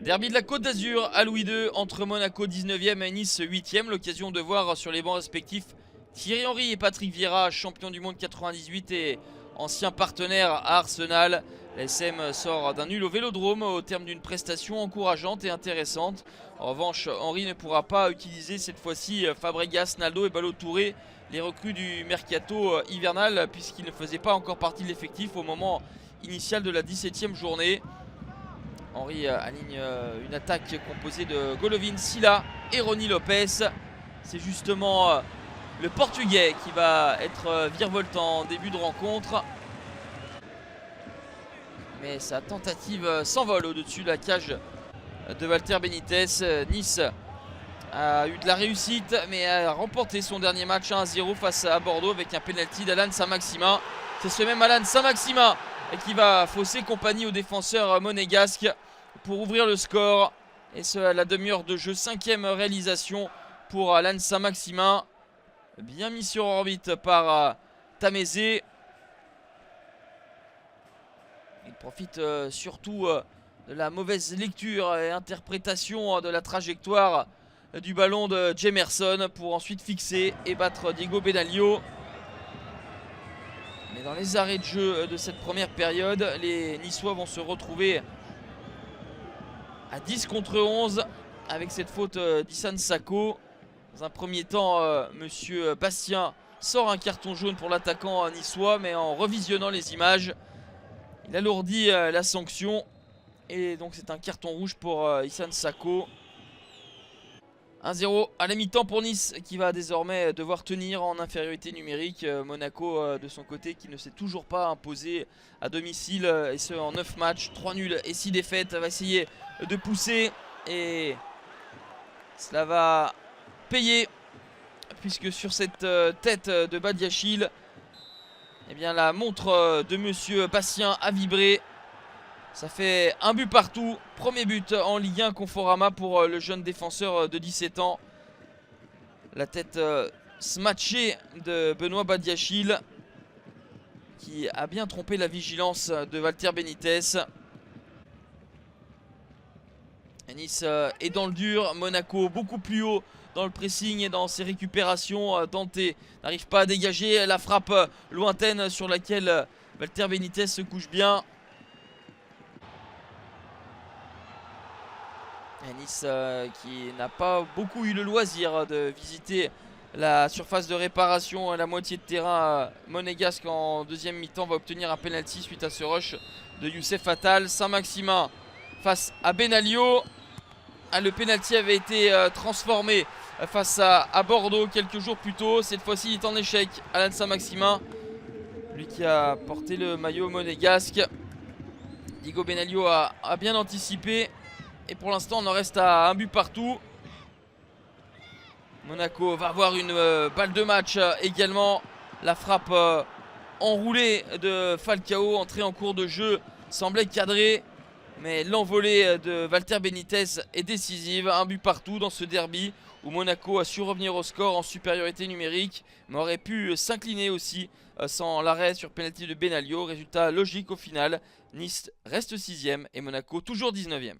Derby de la Côte d'Azur à Louis II entre Monaco 19e et Nice 8e. L'occasion de voir sur les bancs respectifs Thierry Henry et Patrick Vieira, champion du monde 98 et ancien partenaire à Arsenal. La SM sort d'un nul au Vélodrome au terme d'une prestation encourageante et intéressante. En revanche, Henry ne pourra pas utiliser cette fois-ci Fabregas, Naldo et Ballo-Touré, les recrues du mercato hivernal, puisqu'ils ne faisaient pas encore partie de l'effectif au moment initial de la 17e journée. Henry aligne une attaque composée de Golovin, Silla et Rony Lopez. C'est justement le Portugais qui va être virevoltant en début de rencontre. Mais sa tentative s'envole au-dessus de la cage de Walter Benitez. Nice a eu de la réussite mais a remporté son dernier match 1-0 face à Bordeaux avec un penalty d'Alan Saint-Maximin. C'est ce même Alan Saint-Maximin qui va fausser compagnie au défenseur monégasque pour ouvrir le score. Et ce à la demi-heure de jeu, 5e réalisation pour Alan Saint-Maximin. Bien mis sur orbite par Tamézé. Il profite surtout de la mauvaise lecture et interprétation de la trajectoire du ballon de Jemerson pour ensuite fixer et battre Diego Benaglio. Mais dans les arrêts de jeu de cette première période, les Niçois vont se retrouver à 10 contre 11 avec cette faute d'Issane Sako. Dans un premier temps, monsieur Bastien sort un carton jaune pour l'attaquant niçois, mais en revisionnant les images, il alourdit la sanction. Et donc c'est un carton rouge pour Issane Sako. 1-0 à la mi-temps pour Nice qui va désormais devoir tenir en infériorité numérique. Monaco de son côté qui ne s'est toujours pas imposé à domicile et ce en 9 matchs, 3 nuls et 6 défaites. Va essayer de pousser et cela va payer puisque sur cette tête de Badiachil, eh bien, la montre de monsieur Bastien a vibré. Ça fait un but partout. Premier but en Ligue 1 Conforama pour le jeune défenseur de 17 ans. La tête smatchée de Benoît Badiachil qui a bien trompé la vigilance de Walter Benitez. Nice est dans le dur. Monaco beaucoup plus haut dans le pressing et dans ses récupérations. Dante n'arrive pas à dégager la frappe lointaine sur laquelle Walter Benitez se couche bien. Et Nice qui n'a pas beaucoup eu le loisir de visiter la surface de réparation à la moitié de terrain monégasque en deuxième mi-temps va obtenir un penalty suite à ce rush de Youssef Attal. Saint-Maximin face à Benaglio. Le penalty avait été transformé face à Bordeaux quelques jours plus tôt. Cette fois-ci il est en échec. Alan Saint-Maximin, lui qui a porté le maillot monégasque. Diego Benaglio a bien anticipé. Et pour l'instant on en reste à un but partout. Monaco va avoir une balle de match également. La frappe enroulée de Falcao, entrée en cours de jeu, semblait cadrée. Mais l'envolée de Walter Benitez est décisive. Un but partout dans ce derby où Monaco a su revenir au score en supériorité numérique. Mais aurait pu s'incliner aussi sans l'arrêt sur pénalty de Benaglio. Résultat logique au final. Nice reste 6e et Monaco toujours 19e.